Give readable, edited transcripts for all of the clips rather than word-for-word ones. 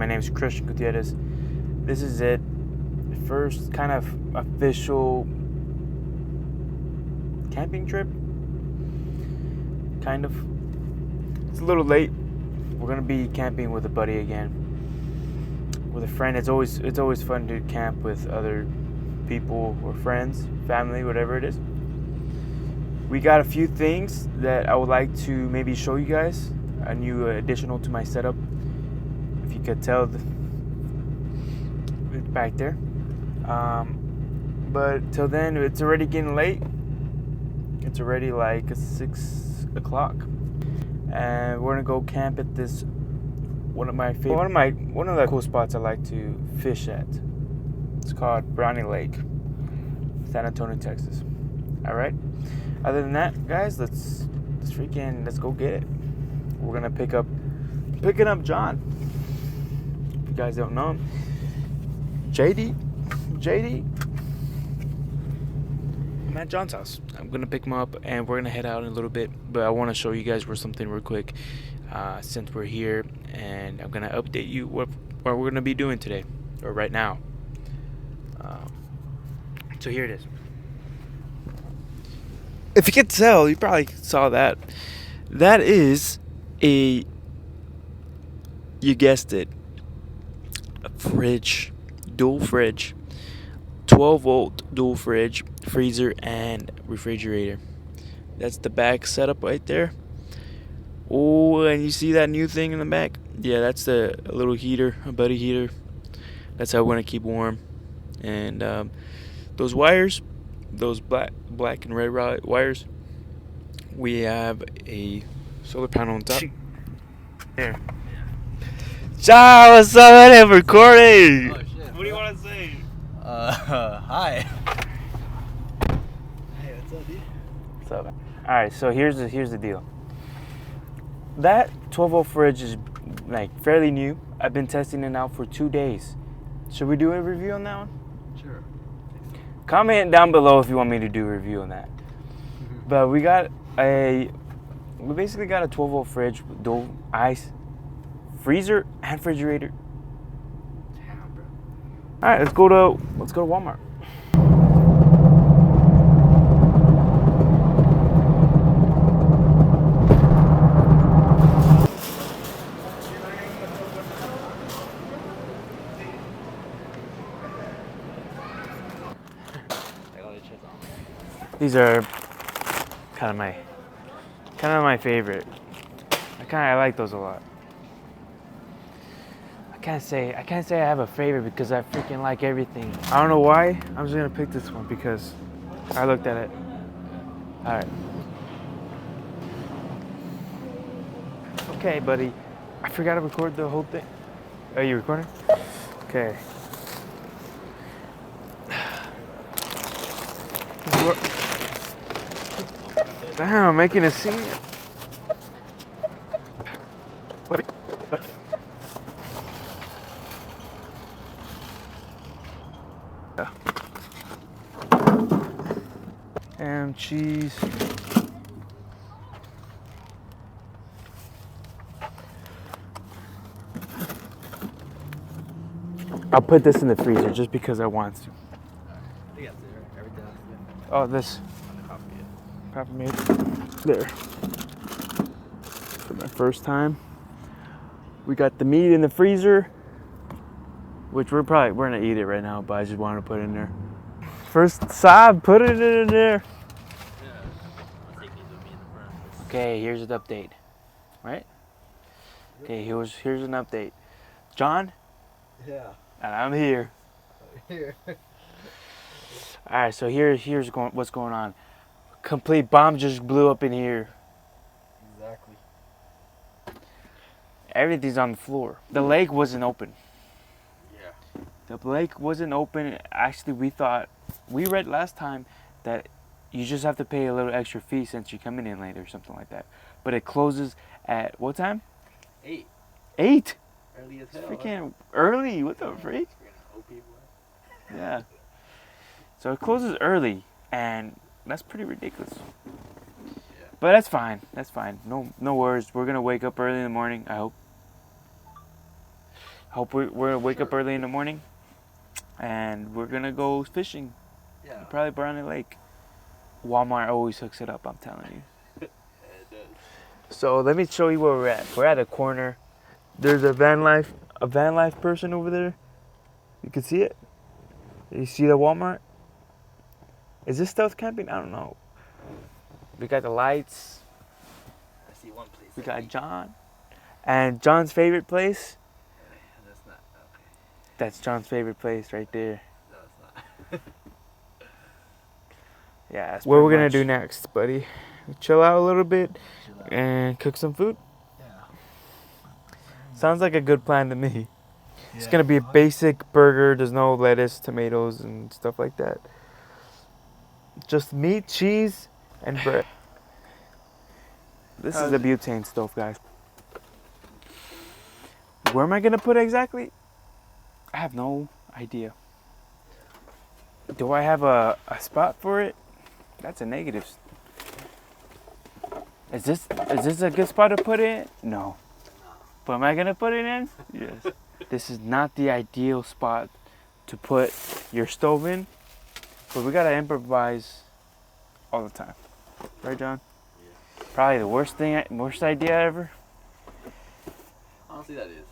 My name is Christian Gutierrez. This is it. First kind of official camping trip. Kind of. It's a little late. We're gonna be camping with a buddy again. With a friend. It's always fun to camp with other people or friends, family, whatever it is. We got a few things that I would like to maybe show you guys. A new additional to my setup. If you could tell, it's back there. But till then, it's already getting late. It's already like 6 o'clock, and we're gonna go camp at this one of the cool spots I like to fish at. It's called Brownie Lake, San Antonio, Texas. All right. Other than that, guys, let's go get it. We're gonna picking up John. If you guys don't know him, JD. I'm at John's house. I'm gonna pick him up, and we're gonna head out in a little bit. But I want to show you guys something real quick, since we're here, and I'm gonna update you what we're gonna be doing today, or right now. So here it is. If you can tell, you probably saw that. That is you guessed it, a fridge, dual fridge, 12-volt dual fridge, freezer, and refrigerator. That's the back setup right there. Oh, and you see that new thing in the back? Yeah, that's a little heater, a buddy heater. That's how we're gonna keep warm. And those wires, those black and red wires, we have a solar panel on top. There. John, what's up? I'm recording. Oh, shit, What do you want to say? Hi. Hey, what's up, dude? What's up? All right, so here's the deal. That 12-volt fridge is like fairly new. I've been testing it out for 2 days. Should we do a review on that one? Sure. Comment down below if you want me to do a review on that. But we basically got a 12-volt fridge with dual ice, freezer, and refrigerator. Damn, bro. All right, let's go to Walmart. These are kind of my favorite. I like those a lot. I can't say I have a favorite because I freaking like everything. I don't know why. I'm just gonna pick this one because I looked at it. All right. Okay, buddy. I forgot to record the whole thing. Are you recording? Okay. Damn, I'm making a scene. And cheese. I'll put this in the freezer just because I want to. I think that's it, right? Everything else is Oh, this. on the coffee. Coffee made. There. For my first time. We got the meat in the freezer, which we're gonna eat it right now, but I just wanted to put it in there. First side, put it in there. Yeah. I'll take these with me in the front. Okay, here's an update. Right? Okay, here's an update. John, Yeah. and I'm here. Here. Alright, so here's what's going on. Complete bomb just blew up in here. Exactly. Everything's on the floor. The lake wasn't open. Yeah. The lake wasn't open. Actually, we read last time that you just have to pay a little extra fee since you're coming in late or something like that. But it closes at what time? 8. 8. Early as It's hell. freaking early. What the freak? Yeah. So it closes early, and that's pretty ridiculous. Yeah. But that's fine. That's fine. No worries. We're gonna wake up early in the morning. I hope. Hope we're gonna wake up early in the morning, and we're gonna go fishing. Yeah. Probably Brownie Lake. Walmart always hooks it up. I'm telling you. Yeah, it does. So let me show you where we're at. We're at a corner. There's a van life person over there. You can see it. You see the Walmart? Is this stealth camping? I don't know. We got the lights. I see one place. We got John. And John's favorite place? That's not okay. That's John's favorite place right there. No, it's not. Yeah, that's what we're gonna do next, buddy. Chill out a little bit Chill out. and cook some food. Yeah. Sounds like a good plan to me. It's gonna be a basic burger. There's no lettuce, tomatoes, and stuff like that. Just meat, cheese, and bread. This is the butane stove, guys. Where am I gonna put it exactly? I have no idea. Do I have a spot for it? That's a negative. Is this a good spot to put it in? No. But am I gonna put it in? Yes. This is not the ideal spot to put your stove in, but we gotta improvise all the time. Right, John? Yeah. Probably the worst idea ever. Honestly, that is.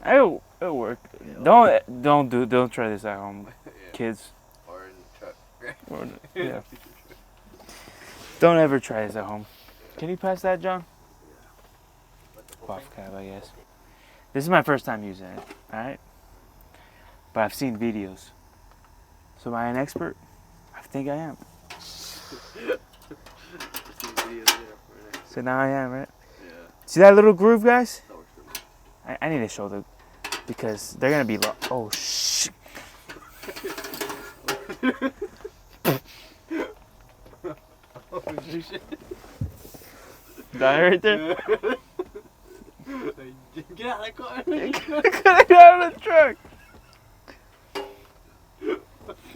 It'll work. Yeah. Don't try this at home, Yeah. kids. Or in the truck. Or, yeah. Don't ever try this at home. Can you pass that, John? Buff cab, I guess. This is my first time using it. All right. But I've seen videos. So am I an expert? I think I am. So now I am, right? Yeah. See that little groove, guys? That works for me. I need to show them because they're gonna be oh shit. Die right there. Get out of the car. Get out of the truck.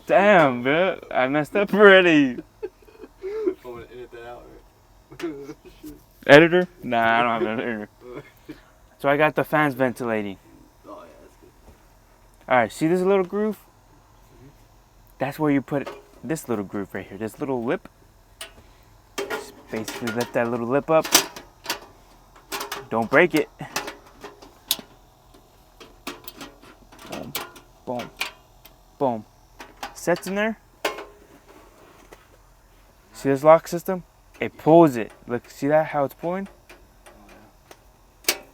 Damn, bro. I messed up already. I'm gonna edit that out, right? Editor? Nah, I don't have an editor. So I got the fans ventilating. Oh, yeah, that's good. Alright, see this little groove? That's where you put this little groove right here. This little lip. Just basically lift that little lip up. Don't break it. Boom, boom, boom. Sets in there. See this lock system? It pulls it. Look, see that? How it's pulling?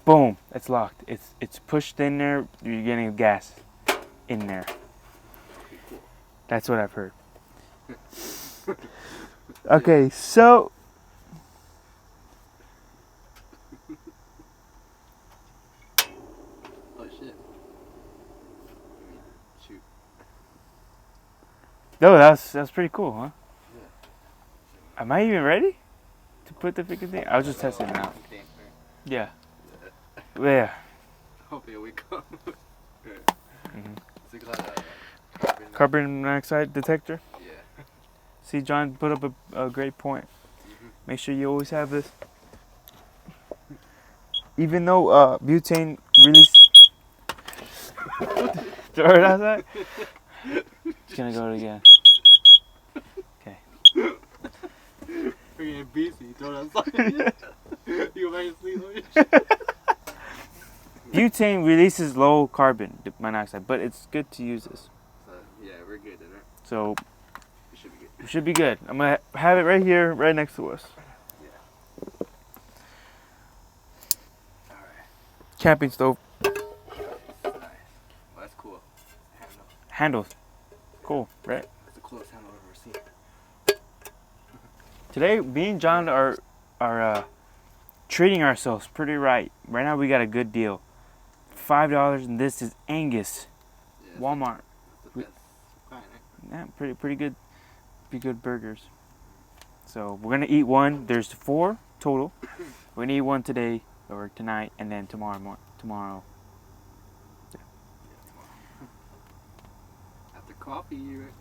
Boom, it's locked. It's pushed in there. You're getting gas in there. That's what I've heard. Okay, so Oh, shit. Shoot. no, that's pretty cool, huh? Am I even ready to put the freaking thing? I was just testing it out. Yeah. Yeah. Hopefully we come. Carbon monoxide detector. Yeah. See, John put up a great point. Make sure you always have this. Even though butane release. Throw it outside. It's gonna go again. Okay. We're getting busy. Throw it outside. You go back to sleep. Butane releases low carbon monoxide, but it's good to use this. Yeah, we're good then, right? So We should be good. we should be good. I'm gonna have it right here, right next to us. Yeah. Alright. Camping stove. Nice. Well, that's cool. Handles. Cool, right? That's the coolest handle I've ever seen. Today, me and John are treating ourselves pretty right. Right now, we got a good deal. $5, and this is Angus, Yeah, Walmart. that's the best. Fine, right? Yeah, pretty good burgers. So we're gonna eat one. There's 4 total. We're gonna eat one today or tonight, and then tomorrow. After coffee, right?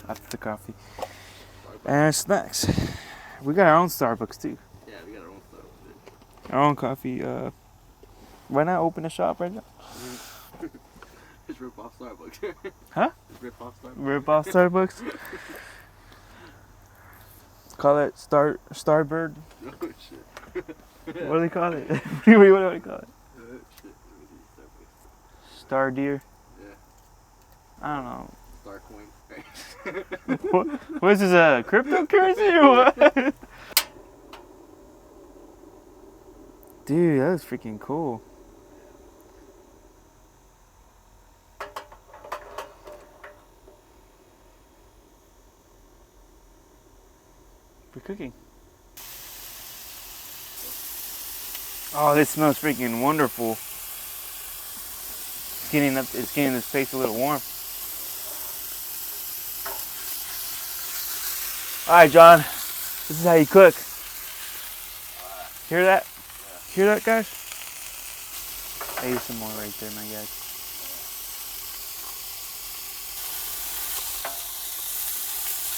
After the coffee Starbucks. and snacks. We got our own Starbucks too. Yeah, we got our own stuff. our own coffee. Why not open a shop right now? Just rip off Starbucks. Huh? Just rip off Starbucks. Rip off Starbucks. Call it Starbird. Oh shit. What do they call it? What do they call it? Shit. Starbucks. Star Deer. Yeah. I don't know. Starcoin. What is this, a cryptocurrency or what? Dude, that was freaking cool. We're cooking. Oh, this smells freaking wonderful. It's getting this place a little warm. Alright, John. This is how you cook. Hear that? Yeah. Hear that, guys? I use some more right there, my guys.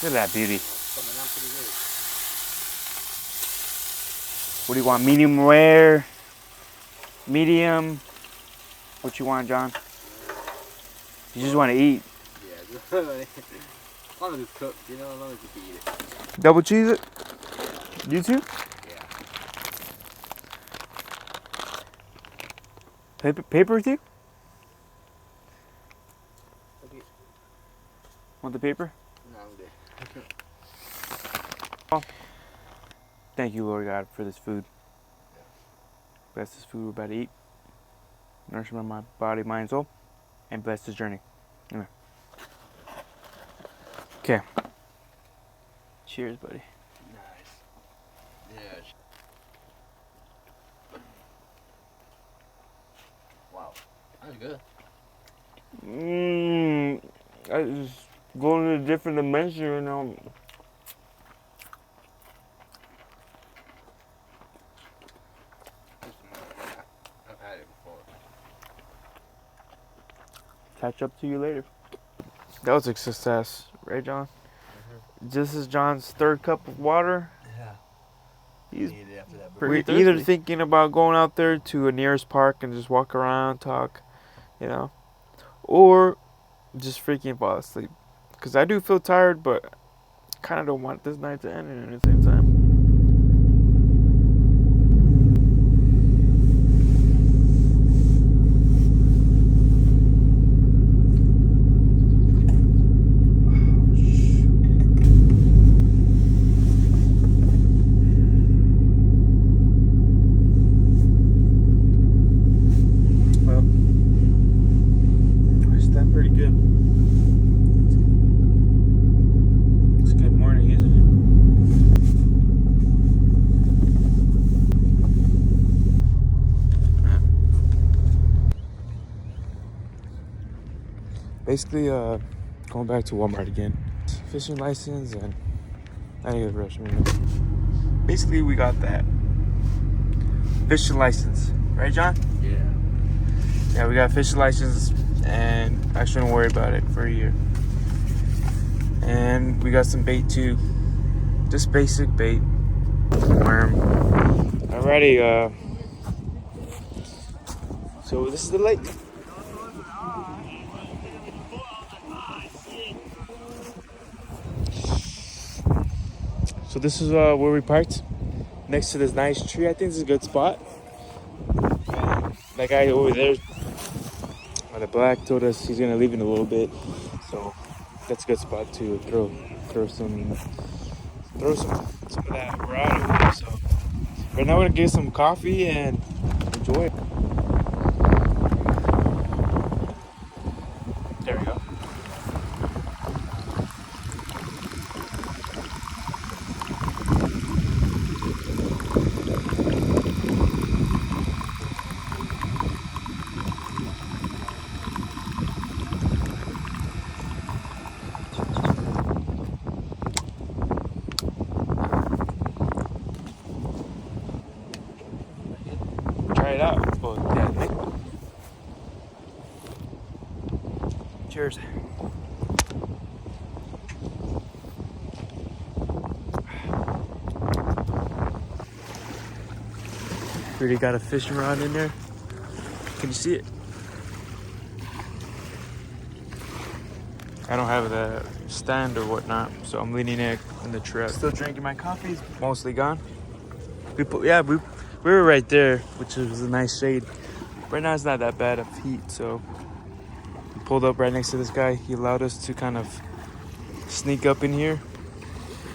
Look at that beauty. Coming out pretty good. What do you want? Medium rare? Medium? What you want, John? You just want to eat. Yeah, as long as it's cooked, you know, as long as you can eat it. Double cheese it? You too? Yeah. Paper with you? Okay. Want the paper? No, I'm good. Thank you, Lord God, for this food. Bless this food we're about to eat. Nourishment my body, mind, and soul. And bless this journey. Amen. Okay. Cheers, buddy. Nice. Yeah. Wow. That's good. I just going to a different dimension, you know. I've had it before. Catch up to you later. That was a success, right, John? Mm-hmm. This is John's third cup of water. Yeah. He's After that we're either thinking about going out there to a nearest park and just walk around, talk, you know, or just freaking fall asleep. Because I do feel tired, but kind of don't want this night to end at the same time. Basically, going back to Walmart again. Fishing license and I need to rush me. Basically, we got that fishing license, right, John? Yeah. Yeah, we got a fishing license, and I shouldn't worry about it for a year. And we got some bait too, just basic bait, worm. Alrighty, so this is the lake. So this is where we parked, next to this nice tree. I think this is a good spot. That guy over there, the black, told us he's gonna leave in a little bit, so that's a good spot to throw some of that rod over there. So right now we're gonna get some coffee and enjoy it. There we go. Try it out. Well, yeah. Cheers. Already got a fishing rod in there. Can you see it? I don't have the stand or whatnot, so I'm leaning it in the truck. Still drinking my coffee. It's mostly gone. We were right there, which was a nice shade. Right now it's not that bad of heat, so we pulled up right next to this guy. He allowed us to kind of sneak up in here.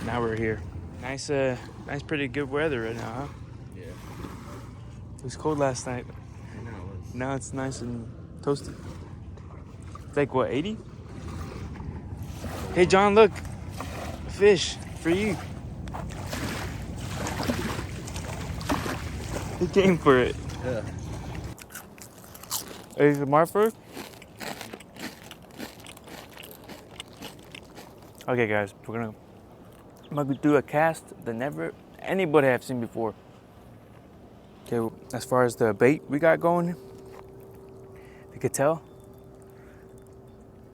Now we're here. Nice, pretty good weather right now, huh? Yeah. It was cold last night. I know it was. Now it's nice and toasty. It's like what, 80? Hey John, look, fish for you. He came for it. Yeah. Is it my first? Okay, guys, I'm gonna do a cast that never anybody have seen before. Okay, as far as the bait we got going, you could tell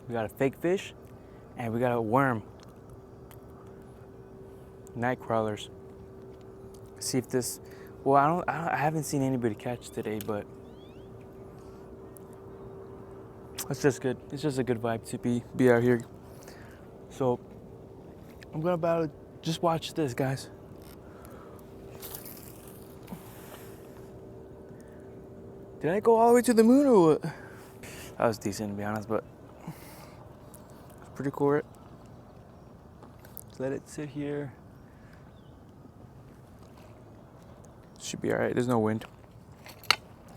we got a fake fish and we got a worm. Night crawlers. See if this. Well, I haven't seen anybody catch today, but it's just good. It's just a good vibe to be out here. So I'm gonna just watch this, guys. Did I go all the way to the moon or what? That was decent, to be honest, but it's pretty cool. Right? Let's let it sit here. Should be all right. There's no wind.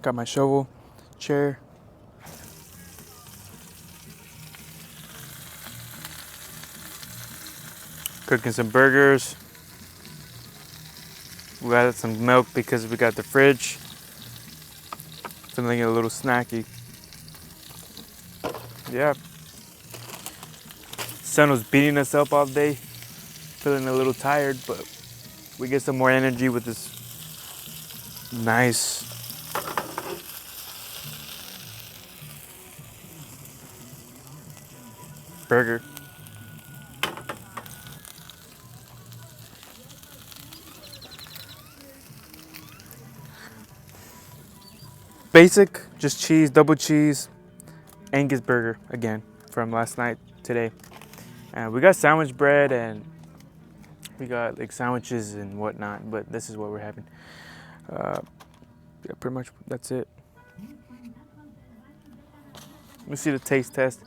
Got my shovel, chair. Cooking some burgers. We got some milk because we got the fridge. Feeling a little snacky. Yeah. Sun was beating us up all day. Feeling a little tired, but we get some more energy with this nice burger. Basic, just cheese, double cheese, Angus burger again from last night, today. And we got sandwich bread and we got like sandwiches and whatnot, but this is what we're having. Yeah, pretty much that's it. Let me see the taste test.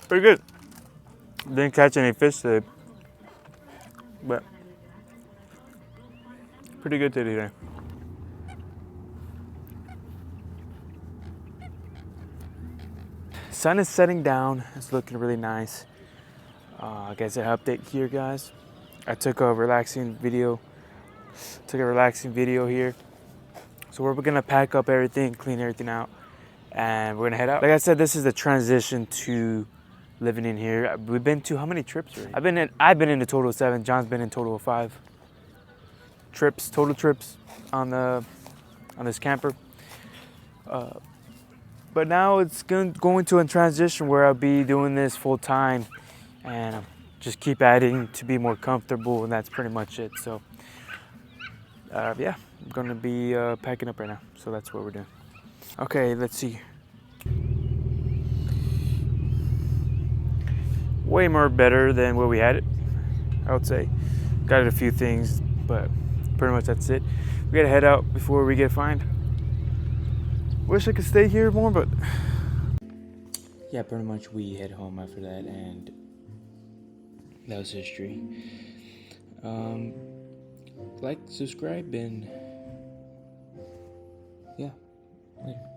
Pretty good. Didn't catch any fish today, but pretty good today. Sun is setting down. It's looking really nice. I guess an update here, guys. I took a relaxing video. Here. So we're gonna pack up everything, clean everything out, and we're gonna head out. Like I said, this is the transition to living in here. We've been to how many trips already? I've been in a total of 7. John's been in total of 5 trips, total trips on this camper. But now it's going to a transition where I'll be doing this full time and just keep adding to be more comfortable, and that's pretty much it. So yeah, I'm gonna be packing up right now. So that's what we're doing. Okay, let's see. Way more better than where we had it, I would say. Got a few things, but pretty much that's it. We gotta head out before we get fined. Wish I could stay here more, but yeah, pretty much we head home after that, and that was history. Like, subscribe, and yeah, later.